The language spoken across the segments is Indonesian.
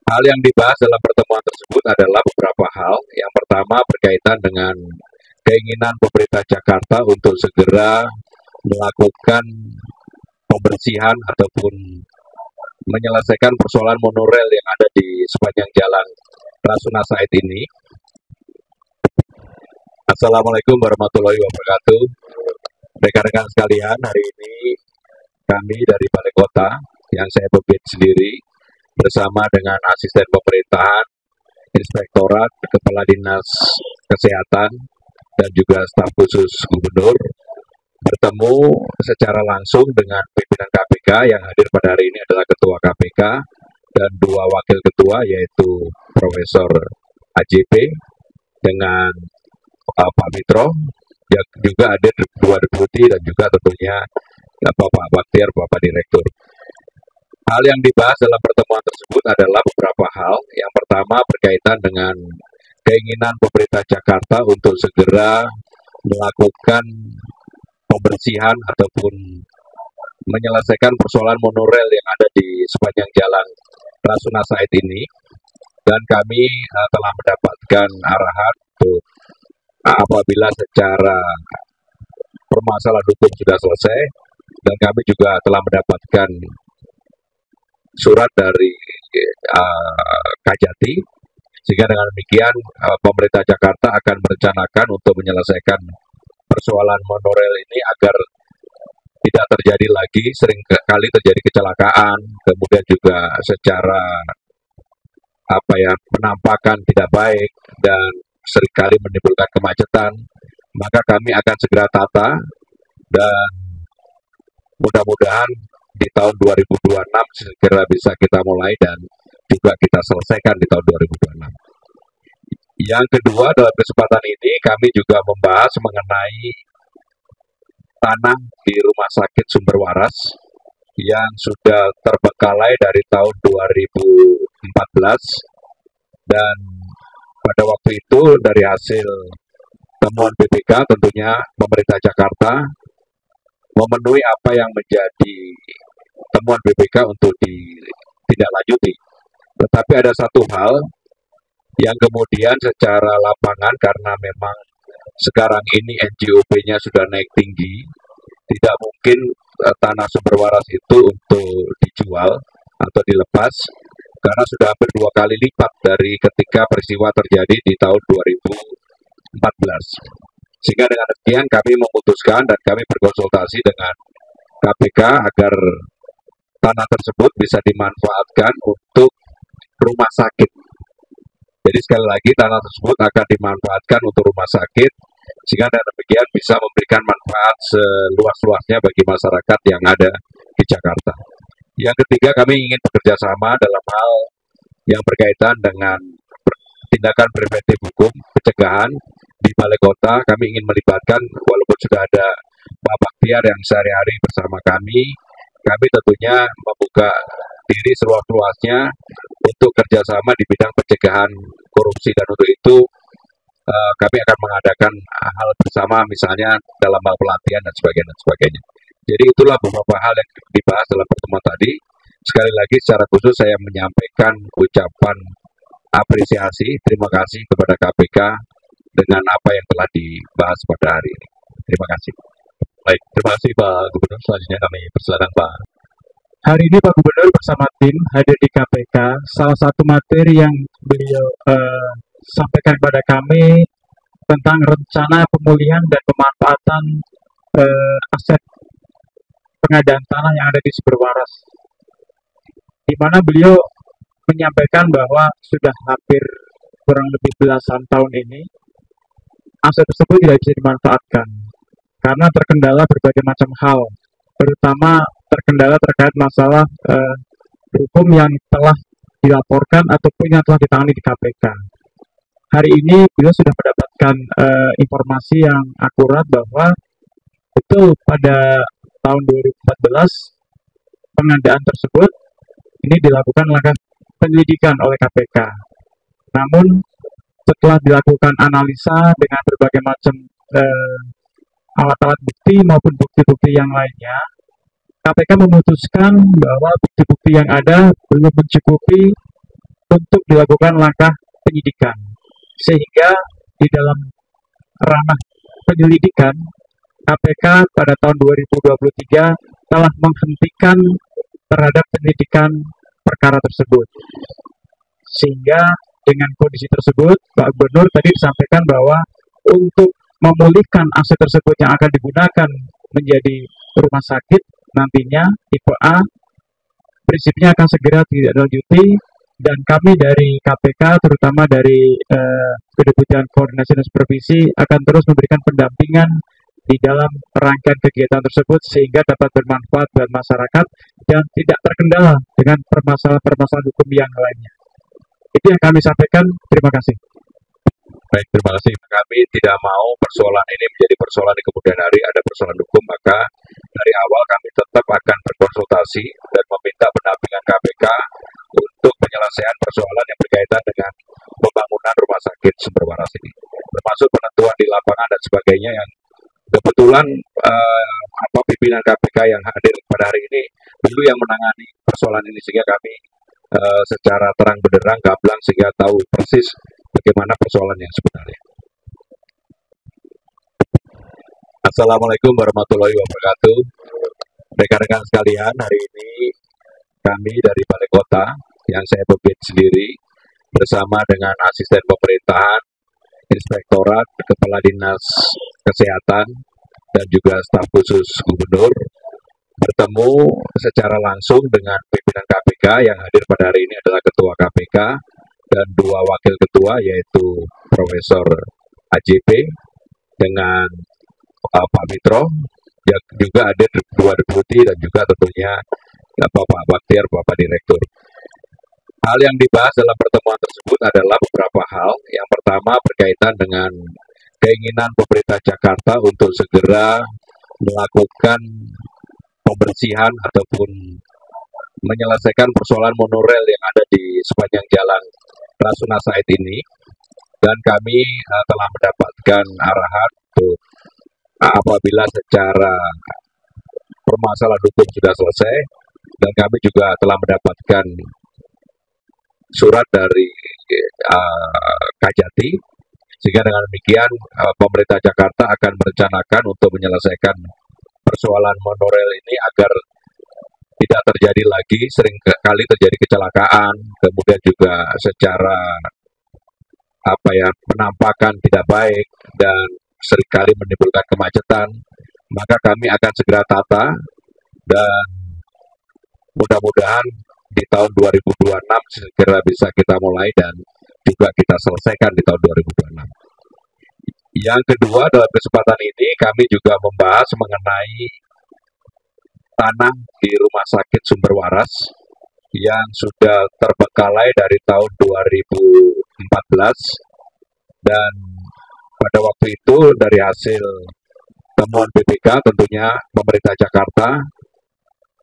Hal yang dibahas dalam pertemuan tersebut adalah beberapa hal. Yang pertama berkaitan dengan keinginan pemerintah Jakarta untuk segera melakukan pembersihan ataupun menyelesaikan persoalan monorail yang ada di sepanjang jalan Rasuna Said ini. Assalamualaikum warahmatullahi wabarakatuh. Rekan-rekan sekalian, hari ini kami dari Balai Kota yang saya pimpin sendiri bersama dengan asisten pemerintahan, inspektorat, kepala dinas kesehatan, dan juga staf khusus gubernur bertemu secara langsung dengan pimpinan KPK. Yang hadir pada hari ini adalah Ketua KPK dan dua wakil ketua, yaitu Profesor AJP dengan Pak Mitro, yang juga ada dua deputi dan juga tentunya Bapak Baktiar, Bapak Direktur. Hal yang dibahas dalam pertemuan tersebut adalah beberapa hal. Yang pertama berkaitan dengan keinginan pemerintah Jakarta untuk segera melakukan pembersihan ataupun menyelesaikan persoalan monorail yang ada di sepanjang jalan Rasuna Said ini. Dan kami telah mendapatkan arahan untuk apabila secara permasalahan hukum sudah selesai, dan kami juga telah mendapatkan surat dari Kajati, sehingga dengan demikian pemerintah Jakarta akan merencanakan untuk menyelesaikan persoalan monorail ini agar tidak terjadi lagi. Sering kali terjadi kecelakaan, kemudian juga secara penampakan tidak baik dan seringkali menimbulkan kemacetan. Maka kami akan segera tata dan mudah-mudahan di tahun 2026 segera bisa kita mulai dan juga kita selesaikan di tahun 2026. Yang kedua, dalam kesempatan ini kami juga membahas mengenai tanah di Rumah Sakit Sumber Waras yang sudah terbengkalai dari tahun 2014, dan pada waktu itu dari hasil temuan BPK tentunya pemerintah Jakarta memenuhi apa yang menjadi temuan BPK untuk ditindaklanjuti. Tetapi ada satu hal yang kemudian secara lapangan, karena memang sekarang ini NJOP-nya sudah naik tinggi, tidak mungkin tanah sumber waras itu untuk dijual atau dilepas, karena sudah hampir 2 kali lipat dari ketika peristiwa terjadi di tahun 2014. Sehingga dengan demikian kami memutuskan dan kami berkonsultasi dengan KPK agar tanah tersebut bisa dimanfaatkan untuk rumah sakit. Jadi sekali lagi tanah tersebut akan dimanfaatkan untuk rumah sakit, sehingga dengan demikian bisa memberikan manfaat seluas-luasnya bagi masyarakat yang ada di Jakarta. Yang ketiga, kami ingin bekerja sama dalam hal yang berkaitan dengan tindakan preventif hukum, pencegahan. Di Balai Kota kami ingin melibatkan, walaupun sudah ada Pak Baktiar yang sehari-hari bersama kami tentunya membuka diri seluas-luasnya untuk kerjasama di bidang pencegahan korupsi, dan untuk itu kami akan mengadakan hal bersama, misalnya dalam hal pelatihan dan sebagainya. Jadi itulah beberapa hal yang dibahas dalam pertemuan tadi. Sekali lagi secara khusus saya menyampaikan ucapan apresiasi, terima kasih kepada KPK dengan apa yang telah dibahas pada hari ini. Terima kasih. Baik, terima kasih Pak Gubernur. Selanjutnya kami persilakan Pak. Hari ini Pak Gubernur bersama tim hadir di KPK. Salah satu materi yang beliau sampaikan kepada kami tentang rencana pemulihan dan pemanfaatan aset pengadaan tanah yang ada di Sumber Waras, di mana beliau menyampaikan bahwa sudah hampir kurang lebih belasan tahun ini aset tersebut tidak bisa dimanfaatkan karena terkendala berbagai macam hal, terutama terkendala terkait masalah hukum yang telah dilaporkan ataupun yang telah ditangani di KPK. Hari ini beliau sudah mendapatkan informasi yang akurat bahwa betul pada tahun 2014 pengadaan tersebut ini dilakukan langkah penyelidikan oleh KPK. Namun setelah dilakukan analisa dengan berbagai macam alat-alat bukti maupun bukti-bukti yang lainnya, KPK memutuskan bahwa bukti-bukti yang ada belum mencukupi untuk dilakukan langkah penyidikan. Sehingga di dalam ranah penyelidikan, KPK pada tahun 2023 telah menghentikan terhadap penyelidikan perkara tersebut. Sehingga dengan kondisi tersebut, Pak Gubernur tadi disampaikan bahwa untuk memulihkan aset tersebut yang akan digunakan menjadi rumah sakit nantinya tipe A, prinsipnya akan segera ditindaklanjuti, dan kami dari KPK, terutama dari Kedeputian Koordinasi dan Supervisi, akan terus memberikan pendampingan di dalam rangkaian kegiatan tersebut sehingga dapat bermanfaat buat masyarakat dan tidak terkendala dengan permasalahan-permasalahan hukum yang lainnya. Itu yang kami sampaikan. Terima kasih. Baik, terima kasih. Kami tidak mau persoalan ini menjadi persoalan di kemudian hari ada persoalan hukum, maka dari awal kami tetap akan berkonsultasi dan meminta pendampingan KPK untuk penyelesaian persoalan yang berkaitan dengan pembangunan rumah sakit Sumber Waras ini, termasuk penentuan di lapangan dan sebagainya yang kebetulan pimpinan KPK yang hadir pada hari ini dulu yang menangani persoalan ini, sehingga kami secara terang benderang gamblang sehingga tahu persis bagaimana persoalan yang sebenarnya. Assalamualaikum warahmatullahi wabarakatuh. Rekan-rekan sekalian, hari ini kami dari Balai Kota yang saya pimpin sendiri bersama dengan asisten pemerintahan, inspektorat, kepala dinas kesehatan, dan juga staf khusus gubernur bertemu secara langsung dengan pimpinan KPK yang hadir pada hari ini adalah Ketua KPK dan dua wakil ketua yaitu Profesor AJP dengan Pak Mitro, yang juga ada dua deputi dan juga tentunya Bapak Baktiar, Bapak Direktur. Hal yang dibahas dalam pertemuan tersebut adalah beberapa hal. Yang pertama berkaitan dengan keinginan pemerintah Jakarta untuk segera melakukan pembersihan ataupun menyelesaikan persoalan monorail yang ada di sepanjang jalan Rasuna Said ini, dan kami telah mendapatkan arahan untuk apabila secara permasalahan hukum sudah selesai, dan kami juga telah mendapatkan surat dari Kajati, sehingga dengan demikian pemerintah Jakarta akan merencanakan untuk menyelesaikan persoalan monorail ini agar tidak terjadi lagi, sering kali terjadi kecelakaan, kemudian juga secara penampakan tidak baik dan seringkali menimbulkan kemacetan. Maka kami akan segera tata dan mudah-mudahan di tahun 2026 segera bisa kita mulai dan juga kita selesaikan di tahun 2026. Yang kedua, dalam kesempatan ini kami juga membahas mengenai tanah di Rumah Sakit Sumber Waras yang sudah terbengkalai dari tahun 2014, dan pada waktu itu dari hasil temuan BPK tentunya pemerintah Jakarta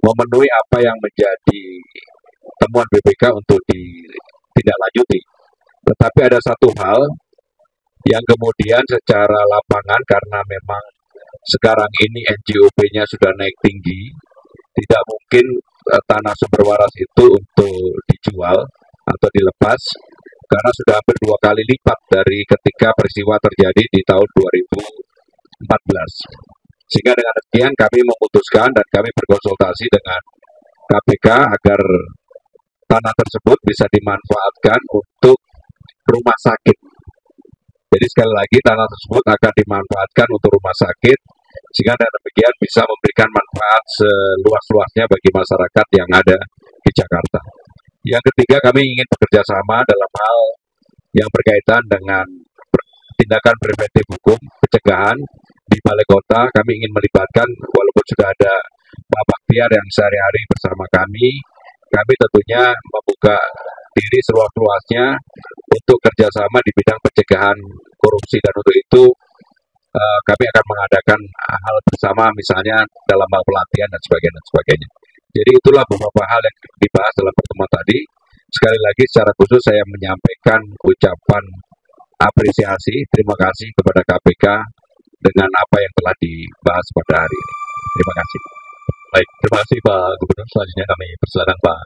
memenuhi apa yang menjadi temuan BPK untuk ditindaklanjuti. Tetapi ada satu hal yang kemudian secara lapangan, karena memang sekarang ini NJOP-nya sudah naik tinggi, tidak mungkin tanah Sumber Waras itu untuk dijual atau dilepas, karena sudah hampir 2 kali lipat dari ketika peristiwa terjadi di tahun 2014. Sehingga dengan demikian kami memutuskan dan kami berkonsultasi dengan KPK agar tanah tersebut bisa dimanfaatkan untuk rumah sakit. Jadi sekali lagi tanah tersebut akan dimanfaatkan untuk rumah sakit, sehingga dengan demikian bisa memberikan manfaat seluas-luasnya bagi masyarakat yang ada di Jakarta. Yang ketiga, kami ingin bekerja sama dalam hal yang berkaitan dengan tindakan preventif hukum, pencegahan. Di Balai Kota kami ingin melibatkan, walaupun sudah ada Pak Baktiar yang sehari-hari bersama kami tentunya membuka diri seluas-luasnya untuk kerjasama di bidang pencegahan korupsi, dan untuk itu kami akan mengadakan hal bersama, misalnya dalam hal pelatihan dan sebagainya. Jadi itulah beberapa hal yang dibahas dalam pertemuan tadi. Sekali lagi secara khusus saya menyampaikan ucapan apresiasi, terima kasih kepada KPK dengan apa yang telah dibahas pada hari ini. Terima kasih. Baik, terima kasih Pak Gubernur. Selanjutnya kami persilakan Pak